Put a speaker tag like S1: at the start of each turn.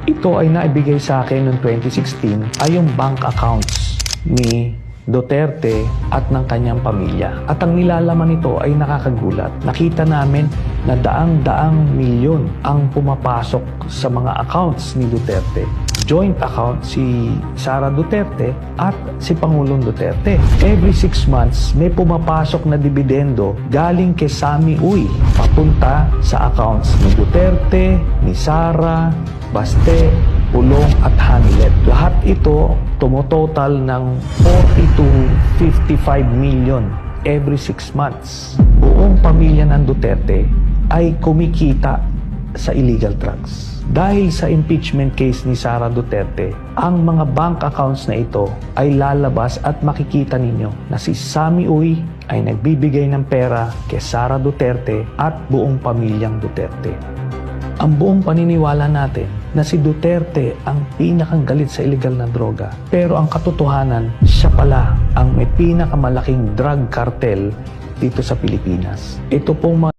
S1: Ito ay naibigay sa akin noong 2016 ay yung bank accounts ni Duterte at ng kanyang pamilya. At ang nilalaman nito ay nakakagulat. Nakita namin na daang-daang milyon ang pumapasok sa mga accounts ni Duterte. Joint account si Sara Duterte at si Pangulong Duterte. Every 6 months, may pumapasok na dividendo galing kay Sami Uy papunta sa accounts ni Duterte, ni Sara, Baste, Pulong at Hanilet. Lahat ito tumototal ng 40 to 55 million every 6 months. Buong pamilya ng Duterte ay kumikita sa illegal drugs. Dahil sa impeachment case ni Sara Duterte, ang mga bank accounts na ito ay lalabas at makikita ninyo na si Sami Uy ay nagbibigay ng pera kay Sara Duterte at buong pamilyang Duterte. Ang buong paniniwala natin na si Duterte ang pinakang galit sa illegal na droga. Pero ang katotohanan, siya pala ang may pinakamalaking drug cartel dito sa Pilipinas. Ito pong